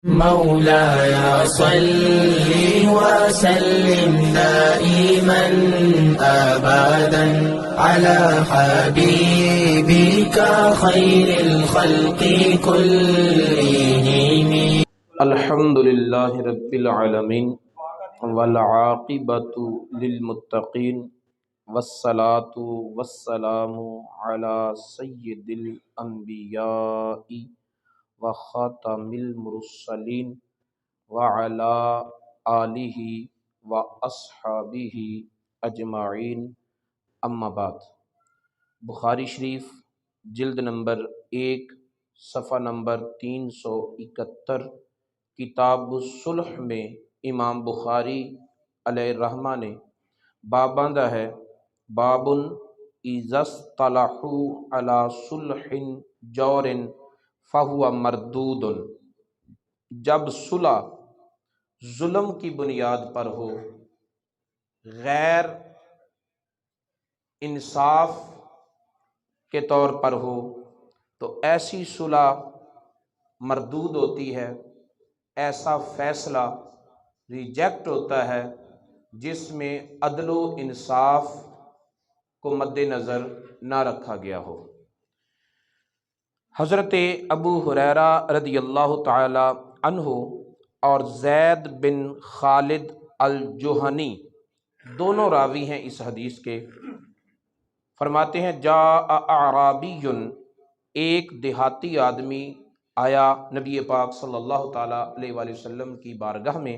مولاي صل وسلم دائما أبدا على حبيبك خير الخلق كلهم. الحمد للہ رب العالمین والعاقبۃ للمتقین والصلاة والسلام علی سید الانبیاء وخاتم المرسلین وعلی آلہ واصحابہ اجمعین، اما بعد۔ بخاری شریف جلد نمبر 1 صفحہ نمبر 371 کتاب الصلح میں امام بخاری علیہ الرحمہ نے باب باندھا ہے، باب اذا اصطلحوا علی صلح جور فہو مردود، جب صلح ظلم کی بنیاد پر ہو، غیر انصاف کے طور پر ہو، تو ایسی صلح مردود ہوتی ہے، ایسا فیصلہ ریجیکٹ ہوتا ہے جس میں عدل و انصاف کو مد نظر نہ رکھا گیا ہو۔ حضرت ابو ہریرہ رضی اللہ تعالی عنہ اور زید بن خالد الجہنی دونوں راوی ہیں اس حدیث کے، فرماتے ہیں جاء اعرابی، ایک دیہاتی آدمی آیا نبی پاک صلی اللہ تعالیٰ علیہ وآلہ وسلم کی بارگاہ میں،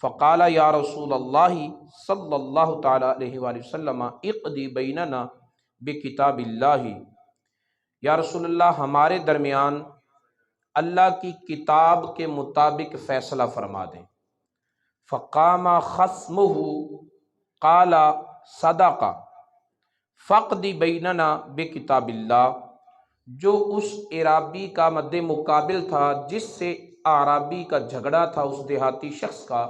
فقال یا رسول اللہ صلی اللہ تعالیٰ علیہ وآلہ وسلم اقضی بیننا بکتاب اللہ، یا رسول اللہ ہمارے درمیان اللہ کی کتاب کے مطابق فیصلہ فرما دیں۔ فقام خصمہ قال صدق فقضی بیننا بکتاب اللہ، جو اس اعرابی کا مد مقابل تھا جس سے اعرابی کا جھگڑا تھا، اس دیہاتی شخص کا،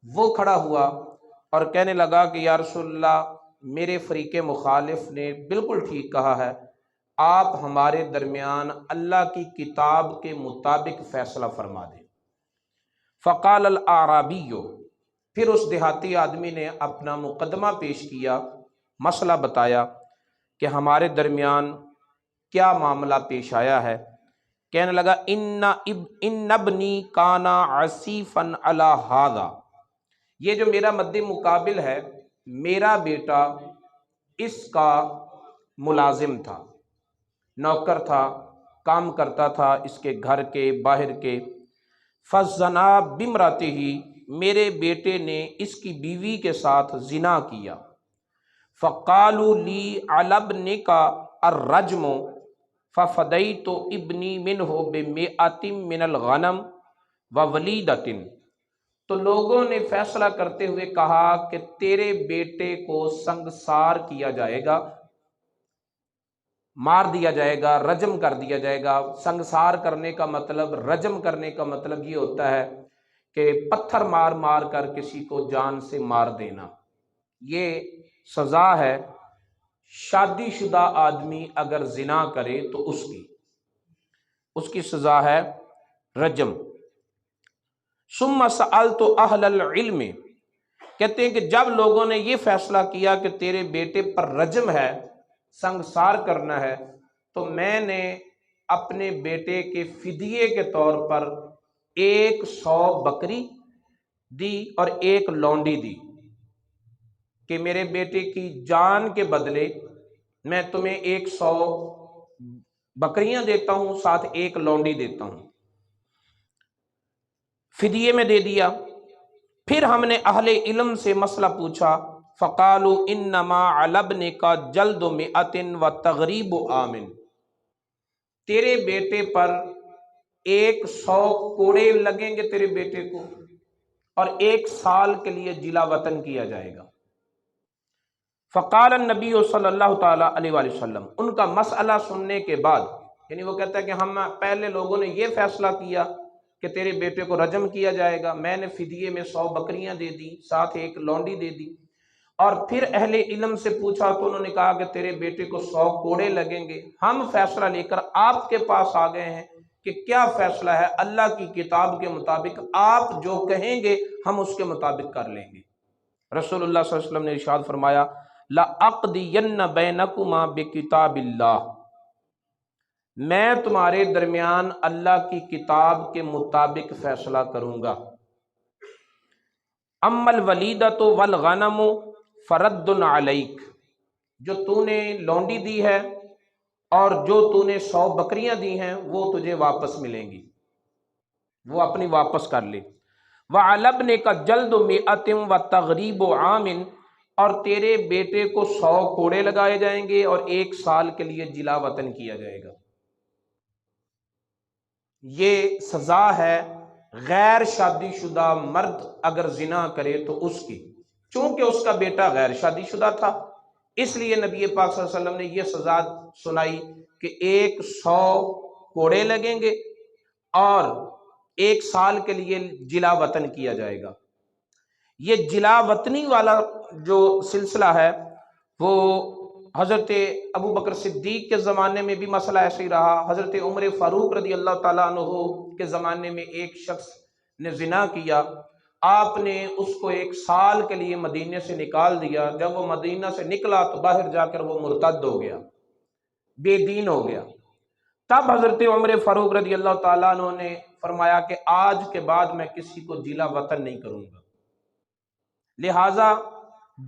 وہ کھڑا ہوا اور کہنے لگا کہ یا رسول اللہ میرے فریق مخالف نے بالکل ٹھیک کہا ہے، آپ ہمارے درمیان اللہ کی کتاب کے مطابق فیصلہ فرما دیں۔ فقال الاعرابی، پھر اس دیہاتی آدمی نے اپنا مقدمہ پیش کیا، مسئلہ بتایا کہ ہمارے درمیان کیا معاملہ پیش آیا ہے۔ کہنے لگا ان ابنی کانا عصیفا علی ھذا، یہ جو میرا مد مقابل ہے، میرا بیٹا اس کا ملازم تھا، نوکر تھا، کام کرتا تھا اس کے گھر کے باہر کے۔ فزنا بامرأتہ، میرے بیٹے نے اس کی بیوی کے ساتھ زنا کیا۔ فقالوا لی علی ابنک الرجم ففدیت ابنی منہ بمئۃ من الغنم وولیدۃ، تو لوگوں نے فیصلہ کرتے ہوئے کہا کہ تیرے بیٹے کو سنگسار کیا جائے گا، مار دیا جائے گا، رجم کر دیا جائے گا۔ سنگسار کرنے کا مطلب، رجم کرنے کا مطلب یہ ہوتا ہے کہ پتھر مار مار کر کسی کو جان سے مار دینا۔ یہ سزا ہے شادی شدہ آدمی اگر زنا کرے تو اس کی سزا ہے رجم۔ ثم سألت اہل العلم، کہتے ہیں کہ جب لوگوں نے یہ فیصلہ کیا کہ تیرے بیٹے پر رجم ہے، سنگسار کرنا ہے، تو میں نے اپنے بیٹے کے فدیے کے طور پر 100 بکری دی اور 1 لونڈی دی، کہ میرے بیٹے کی جان کے بدلے میں تمہیں 100 بکریاں دیتا ہوں، ساتھ 1 لونڈی دیتا ہوں، فدیے میں دے دیا۔ پھر ہم نے اہل علم سے مسئلہ پوچھا، فقالوا انما علی ابنک جلد 100 وتغریب عام، تیرے بیٹے پر 100 کوڑے لگیں گے تیرے بیٹے کو، اور 1 سال کے لیے جلا وطن کیا جائے گا۔ فقال النبی صلی اللہ تعالیٰ علیہ وآلہ وسلم، ان کا مسئلہ سننے کے بعد، یعنی وہ کہتا ہے کہ ہم پہلے لوگوں نے یہ فیصلہ کیا کہ تیرے بیٹے کو رجم کیا جائے گا، میں نے فدیے میں 100 بکریاں دے دی، ساتھ 1 لونڈی دے دی، اور پھر اہل علم سے پوچھا تو انہوں نے کہا کہ تیرے بیٹے کو 100 کوڑے لگیں گے۔ ہم فیصلہ لے کر آپ کے پاس آ گئے ہیں کہ کیا فیصلہ ہے، اللہ کی کتاب کے مطابق آپ جو کہیں گے ہم اس کے مطابق کر لیں گے۔ رسول اللہ صلی اللہ علیہ وسلم نے ارشاد فرمایا لَأَقْضِيَنَّ بَيْنَكُمَا بِكِتَابِ اللَّهِ، میں تمہارے درمیان اللہ کی کتاب کے مطابق فیصلہ کروں گا۔ اما الولیدۃ والغنم فرد علیک، جو تو نے لونڈی دی ہے اور جو تو نے 100 بکریاں دی ہیں وہ تجھے واپس ملیں گی، وہ اپنی واپس کر لے۔ وعلی ابنک جلد 100 وتغریب عام، اور تیرے بیٹے کو 100 کوڑے لگائے جائیں گے اور 1 سال کے لیے جلا وطن کیا جائے گا۔ یہ سزا ہے غیر شادی شدہ مرد اگر زنا کرے تو اس کی، چونکہ اس کا بیٹا غیر شادی شدہ تھا، اس لیے نبی پاک صلی اللہ علیہ وسلم نے یہ سزا سنائی کہ 100 کوڑے لگیں گے اور 1 سال کے لیے جلا وطن کیا جائے گا۔ یہ جلا وطنی والا جو سلسلہ ہے وہ حضرت ابو بکر صدیق کے زمانے میں بھی مسئلہ ایسے ہی رہا، حضرت عمر فاروق رضی اللہ تعالیٰ عنہ کے زمانے میں ایک شخص نے زنا کیا، آپ نے اس کو 1 سال کے لیے مدینے سے نکال دیا۔ جب وہ مدینہ سے نکلا تو باہر جا کر وہ مرتد ہو گیا، بے دین ہو گیا۔ تب حضرت عمر فاروق رضی اللہ تعالیٰ عنہ نے فرمایا کہ آج کے بعد میں کسی کو جلا وطن نہیں کروں گا، لہٰذا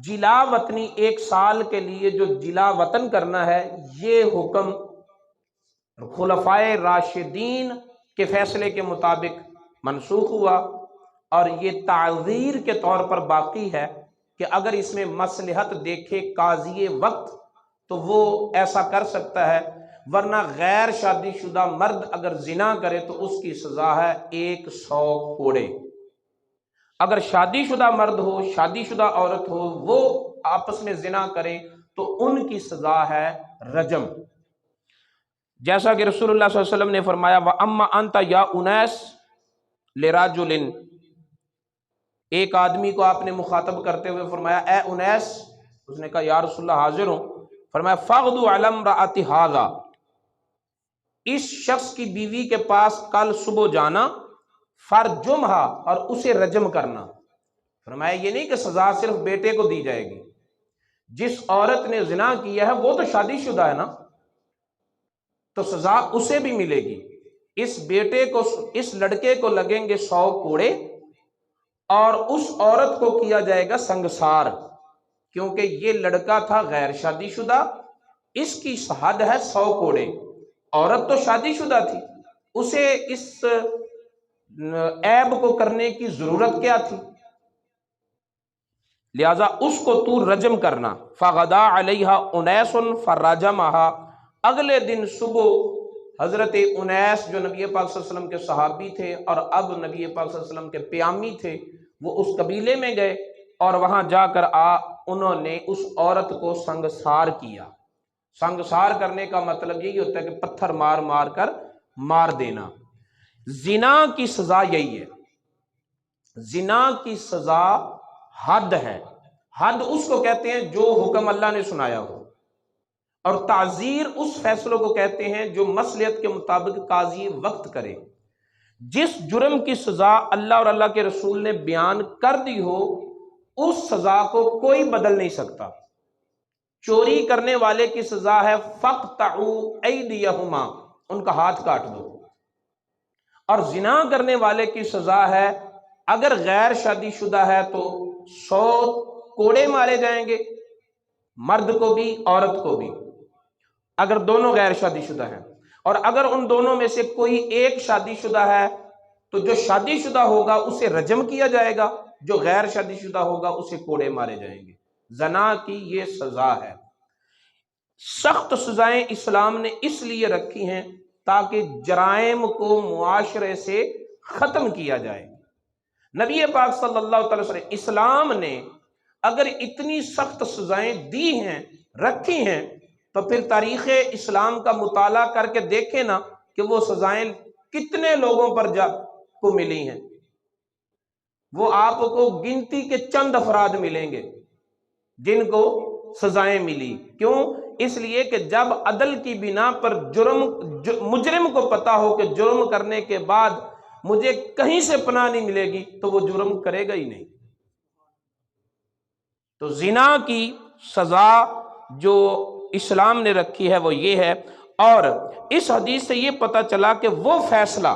جلا وطنی 1 سال کے لیے جو جلا وطن کرنا ہے یہ حکم خلفائے راشدین کے فیصلے کے مطابق منسوخ ہوا، اور یہ تعذیر کے طور پر باقی ہے کہ اگر اس میں مصلحت دیکھے قاضی وقت تو وہ ایسا کر سکتا ہے، ورنہ غیر شادی شدہ مرد اگر زنا کرے تو اس کی سزا ہے 100 کوڑے۔ اگر شادی شدہ مرد ہو، شادی شدہ عورت ہو، وہ آپس میں زنا کریں تو ان کی سزا ہے رجم، جیسا کہ رسول اللہ صلی اللہ علیہ وسلم نے فرمایا وَأَمَّا أَنْتَ يَا أُنَاسِ لِرَجُلٍ، ایک آدمی کو آپ نے مخاطب کرتے ہوئے فرمایا اے انیس، اس نے کہا یا رسول اللہ حاضر ہوں، فرمایا فَغْدُ عَلَى امْرَأَتِ هَذَا، اس شخص کی بیوی کے پاس کل صبح جانا، فرجمہا، اور اسے رجم کرنا۔ فرمایا یہ نہیں کہ سزا صرف بیٹے کو دی جائے گی، جس عورت نے زنا کیا ہے وہ تو شادی شدہ ہے نا، تو سزا اسے بھی ملے گی۔ اس بیٹے کو، اس لڑکے کو لگیں گے 100 کوڑے اور اس عورت کو کیا جائے گا سنگسار، کیونکہ یہ لڑکا تھا غیر شادی شدہ، اس کی حد ہے 100 کوڑے، عورت تو شادی شدہ تھی، اسے اس عیب کو کرنے کی ضرورت کیا تھی، لہذا اس کو تو رجم کرنا۔ فغدا علیہا انیس فرجمہا، اگلے دن صبح حضرت انیس جو نبی پاک صلی اللہ علیہ وسلم کے صحابی تھے اور اب نبی پاک صلی اللہ علیہ وسلم کے پیامی تھے، وہ اس قبیلے میں گئے اور وہاں جا کر انہوں نے اس عورت کو سنگسار کیا۔ سنگسار کرنے کا مطلب یہی ہوتا ہے کہ پتھر مار مار کر مار دینا۔ زنا کی سزا یہی ہے، زنا کی سزا حد ہے، حد اس کو کہتے ہیں جو حکم اللہ نے سنایا ہو، اور تعزیر اس فیصلوں کو کہتے ہیں جو مصلحت کے مطابق قاضی وقت کرے۔ جس جرم کی سزا اللہ اور اللہ کے رسول نے بیان کر دی ہو اس سزا کو کوئی بدل نہیں سکتا۔ چوری کرنے والے کی سزا ہے فَقْطَعُوا أَيْدِيَهُمَا، ان کا ہاتھ کاٹ دو، اور زنا کرنے والے کی سزا ہے اگر غیر شادی شدہ ہے تو 100 کوڑے مارے جائیں گے، مرد کو بھی عورت کو بھی، اگر دونوں غیر شادی شدہ ہیں، اور اگر ان دونوں میں سے کوئی ایک شادی شدہ ہے تو جو شادی شدہ ہوگا اسے رجم کیا جائے گا، جو غیر شادی شدہ ہوگا اسے کوڑے مارے جائیں گے۔ زنا کی یہ سزا ہے۔ سخت سزائیں اسلام نے اس لیے رکھی ہیں تاکہ جرائم کو معاشرے سے ختم کیا جائے۔ نبی پاک صلی اللہ تعالی وسلم، اسلام نے اگر اتنی سخت سزائیں دی ہیں، رکھی ہیں، تو پھر تاریخ اسلام کا مطالعہ کر کے دیکھیں نا کہ وہ سزائیں کتنے لوگوں پر کو ملی ہیں۔ وہ آپ کو گنتی کے چند افراد ملیں گے جن کو سزائیں ملی۔ کیوں؟ اس لیے کہ جب عدل کی بنا پر مجرم کو پتا ہو کہ جرم کرنے کے بعد مجھے کہیں سے پناہ نہیں ملے گی تو وہ جرم کرے گا ہی نہیں۔ تو زنا کی سزا جو اسلام نے رکھی ہے وہ یہ ہے۔ اور اس حدیث سے یہ پتہ چلا کہ وہ فیصلہ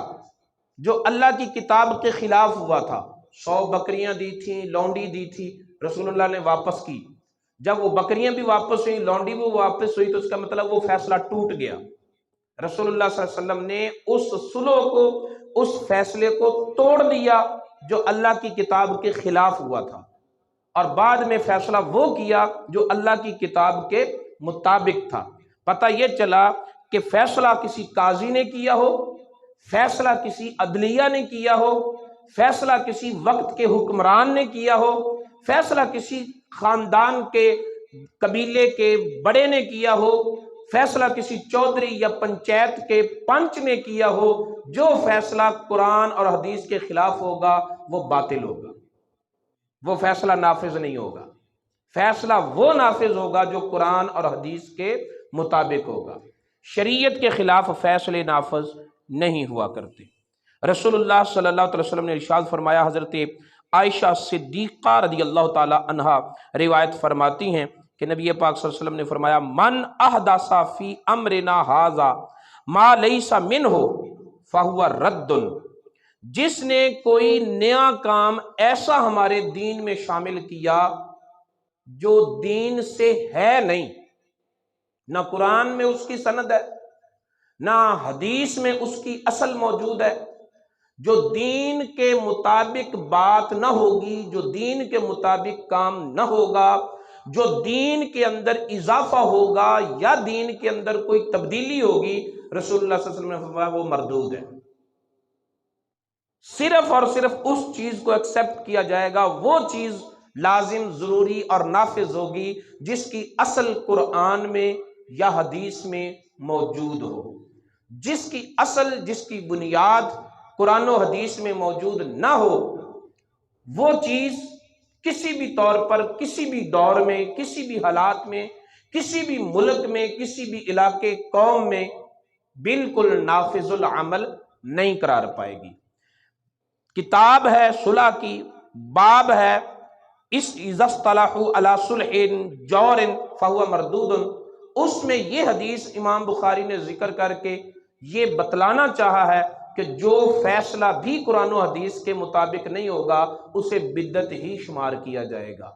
جو اللہ کی کتاب کے خلاف ہوا تھا، 100 بکریاں دی تھیں، لونڈی دی تھی، رسول اللہ نے واپس کی، جب وہ بکریاں بھی واپس ہوئی، لونڈی بھی واپس ہوئی، تو اس کا مطلب وہ فیصلہ ٹوٹ گیا۔ رسول اللہ صلی اللہ علیہ وسلم نے اس صلح کو، اس فیصلے کو توڑ دیا جو اللہ کی کتاب کے خلاف ہوا تھا، اور بعد میں فیصلہ وہ کیا جو اللہ کی کتاب کے مطابق تھا۔ پتہ یہ چلا کہ فیصلہ کسی قاضی نے کیا ہو، فیصلہ کسی عدلیہ نے کیا ہو، فیصلہ کسی وقت کے حکمران نے کیا ہو، فیصلہ کسی خاندان کے قبیلے کے بڑے نے کیا ہو، فیصلہ کسی چودھری یا پنچایت کے پنچ نے کیا ہو، جو فیصلہ قرآن اور حدیث کے خلاف ہوگا وہ باطل ہوگا، وہ فیصلہ نافذ نہیں ہوگا۔ فیصلہ وہ نافذ ہوگا جو قرآن اور حدیث کے مطابق ہوگا۔ شریعت کے خلاف فیصلے نافذ نہیں ہوا کرتے۔ رسول اللہ صلی اللہ علیہ وسلم نے ارشاد فرمایا، حضرت عائشہ صدیقہ رضی اللہ تعالی عنہا روایت فرماتی ہیں کہ نبی پاک صلی اللہ علیہ وسلم نے فرمایا، من احدث فی امرنا ھذا ما لیس منہ فہو رد، جس نے کوئی نیا کام ایسا ہمارے دین میں شامل کیا جو دین سے ہے نہیں، نہ قرآن میں اس کی سند ہے، نہ حدیث میں اس کی اصل موجود ہے، جو دین کے مطابق بات نہ ہوگی، جو دین کے مطابق کام نہ ہوگا، جو دین کے اندر اضافہ ہوگا یا دین کے اندر کوئی تبدیلی ہوگی، رسول اللہ صلی اللہ علیہ وسلم نے فرمایا وہ مردود ہے۔ صرف اور صرف اس چیز کو ایکسپٹ کیا جائے گا، وہ چیز لازم، ضروری اور نافذ ہوگی جس کی اصل قرآن میں یا حدیث میں موجود ہو۔ جس کی اصل، جس کی بنیاد قرآن و حدیث میں موجود نہ ہو، وہ چیز کسی بھی طور پر، کسی بھی دور میں، کسی بھی حالات میں، کسی بھی ملک میں، کسی بھی علاقے قوم میں بالکل نافذ العمل نہیں قرار پائے گی۔ کتاب ہے صلح کی، باب ہے اذا اصطلحوا علی صلح جور فہو مردود، اس میں یہ حدیث امام بخاری نے ذکر کر کے یہ بتلانا چاہا ہے کہ جو فیصلہ بھی قرآن و حدیث کے مطابق نہیں ہوگا اسے بدعت ہی شمار کیا جائے گا،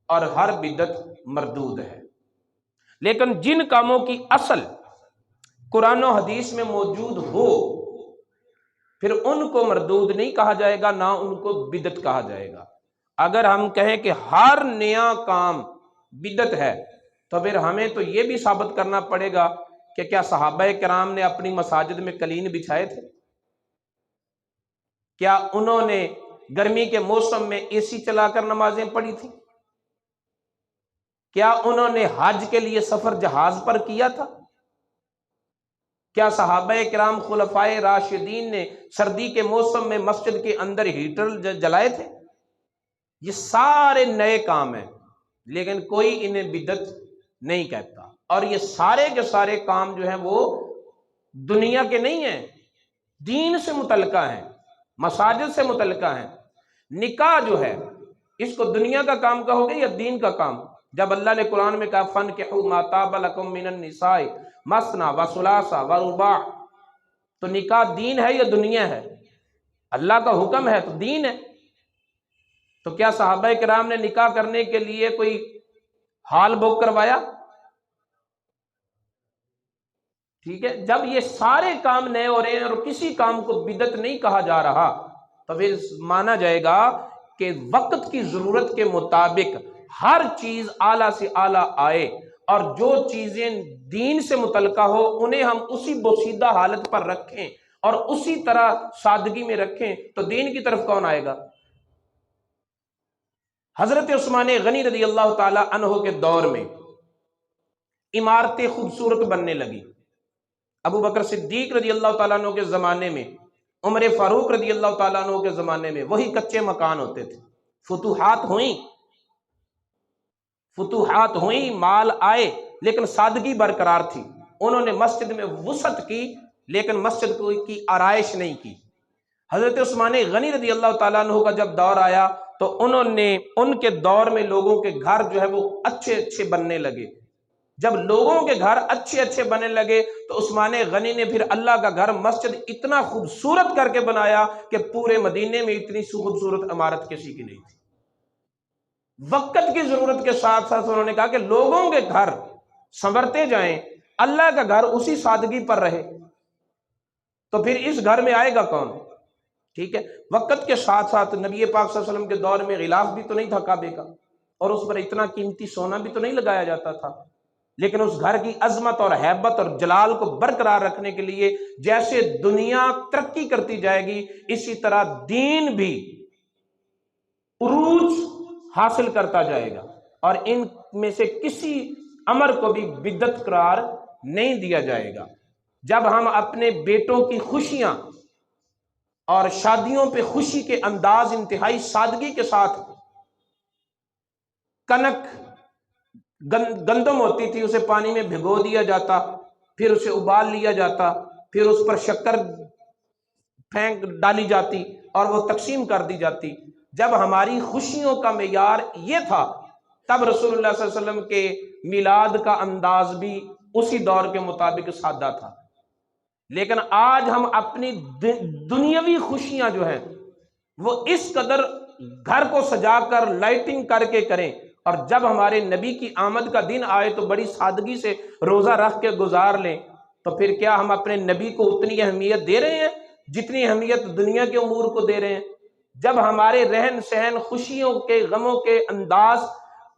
اور ہر بدعت مردود ہے۔ لیکن جن کاموں کی اصل قرآن و حدیث میں موجود ہو، پھر ان کو مردود نہیں کہا جائے گا، نہ ان کو بدعت کہا جائے گا۔ اگر ہم کہیں کہ ہر نیا کام بدعت ہے تو پھر ہمیں تو یہ بھی ثابت کرنا پڑے گا کہ کیا صحابہ کرام نے اپنی مساجد میں قلین بچھائے تھے؟ کیا انہوں نے گرمی کے موسم میں اے سی چلا کر نمازیں پڑھی تھیں؟ کیا انہوں نے حج کے لیے سفر جہاز پر کیا تھا؟ کیا صحابہ کرام خلفائے راشدین نے سردی کے موسم میں مسجد کے اندر ہیٹر جلائے تھے؟ یہ سارے نئے کام ہیں، لیکن کوئی انہیں بدعت نہیں کہتا، اور یہ سارے کے سارے کام جو ہیں وہ دنیا کے نہیں ہیں، دین سے متعلقہ ہیں، مساجد سے متعلقہ ہیں۔ نکاح جو ہے اس کو دنیا کا کام کہو گے یا دین کا کام؟ جب اللہ نے قرآن میں کہا فَانْكِحُوا مَا طَابَ لَكُم مِّنَ النِّسَاءِ مَثْنَىٰ وَثُلَاثَ وَرُبَاعَ، تو نکاح دین ہے یا دنیا ہے؟ اللہ کا حکم ہے تو دین ہے۔ تو کیا صحابہ کرام نے نکاح کرنے کے لیے کوئی ہال بک کروایا؟ ٹھیک ہے، جب یہ سارے کام نئے ہو رہے ہیں اور کسی کام کو بدعت نہیں کہا جا رہا تو پھر مانا جائے گا کہ وقت کی ضرورت کے مطابق ہر چیز اعلیٰ سے اعلیٰ آئے، اور جو چیزیں دین سے متعلقہ ہو انہیں ہم اسی بوسیدہ حالت پر رکھیں اور اسی طرح سادگی میں رکھیں، تو دین کی طرف کون آئے گا؟ حضرت عثمان غنی رضی اللہ تعالی عنہ کے دور میں عمارتیں خوبصورت بننے لگی، ابو بکر صدیق رضی اللہ تعالیٰ عنہ کے زمانے میں، عمر فاروق رضی اللہ تعالیٰ عنہ کے زمانے میں وہی کچے مکان ہوتے تھے۔ فتوحات ہوئیں، مال آئے، لیکن سادگی برقرار تھی. انہوں نے مسجد میں وسعت کی لیکن مسجد کی آرائش نہیں کی. حضرت عثمان غنی رضی اللہ تعالیٰ عنہ کا جب دور آیا تو انہوں نے ان کے دور میں لوگوں کے گھر جو ہے وہ اچھے اچھے بننے لگے. جب لوگوں کے گھر اچھے اچھے بننے لگے تو عثمان غنی نے پھر اللہ کا گھر مسجد اتنا خوبصورت کر کے بنایا کہ پورے مدینے میں اتنی خوبصورت عمارت کسی کی نہیں تھی. وقت کی ضرورت کے ساتھ ساتھ انہوں نے کہا کہ لوگوں کے گھر سنورتے جائیں، اللہ کا گھر اسی سادگی پر رہے، تو پھر اس گھر میں آئے گا کون؟ ٹھیک ہے. وقت کے ساتھ ساتھ نبی پاک صلی اللہ علیہ وسلم کے دور میں غلاف بھی تو نہیں تھا کعبے کا، اور اس پر اتنا قیمتی سونا بھی تو نہیں لگایا جاتا تھا، لیکن اس گھر کی عظمت اور ہیبت اور جلال کو برقرار رکھنے کے لیے جیسے دنیا ترقی کرتی جائے گی اسی طرح دین بھی عروج حاصل کرتا جائے گا، اور ان میں سے کسی امر کو بھی بدعت قرار نہیں دیا جائے گا. جب ہم اپنے بیٹوں کی خوشیاں اور شادیوں پہ خوشی کے انداز انتہائی سادگی کے ساتھ، کنک گندم ہوتی تھی اسے پانی میں بھگو دیا جاتا، پھر اسے ابال لیا جاتا، پھر اس پر شکر پھینک ڈالی جاتی اور وہ تقسیم کر دی جاتی. جب ہماری خوشیوں کا معیار یہ تھا تب رسول اللہ صلی اللہ علیہ وسلم کے میلاد کا انداز بھی اسی دور کے مطابق سادہ تھا. لیکن آج ہم اپنی دنیاوی خوشیاں جو ہیں وہ اس قدر گھر کو سجا کر لائٹنگ کر کے کریں، اور جب ہمارے نبی کی آمد کا دن آئے تو بڑی سادگی سے روزہ رکھ کے گزار لیں، تو پھر کیا ہم اپنے نبی کو اتنی اہمیت دے رہے ہیں جتنی اہمیت دنیا کے امور کو دے رہے ہیں؟ جب ہمارے رہن سہن، خوشیوں کے غموں کے انداز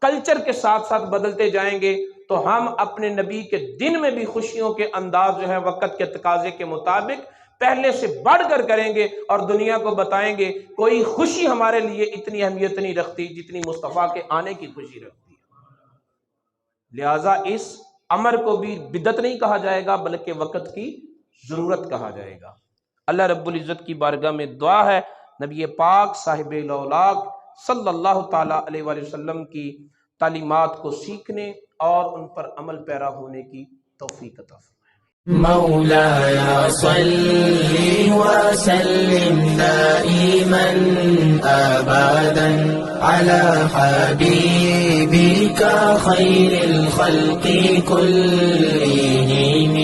کلچر کے ساتھ ساتھ بدلتے جائیں گے تو ہم اپنے نبی کے دن میں بھی خوشیوں کے انداز جو ہے وقت کے تقاضے کے مطابق پہلے سے بڑھ کر کریں گے، اور دنیا کو بتائیں گے کوئی خوشی ہمارے لیے اتنی اہمیت نہیں رکھتی جتنی مصطفیٰ کے آنے کی خوشی رکھتی ہے. لہٰذا اس امر کو بھی بدعت نہیں کہا جائے گا بلکہ وقت کی ضرورت کہا جائے گا. اللہ رب العزت کی بارگاہ میں دعا ہے نبی پاک صاحب الاولاق صلی اللہ تعالیٰ علیہ وآلہ وسلم کی تعلیمات کو سیکھنے اور ان پر عمل پیرا ہونے کی توفیق عطا فرمائے. مولاي صل وسلم دائما أبدا على حبيبك خير الخلق كلهم.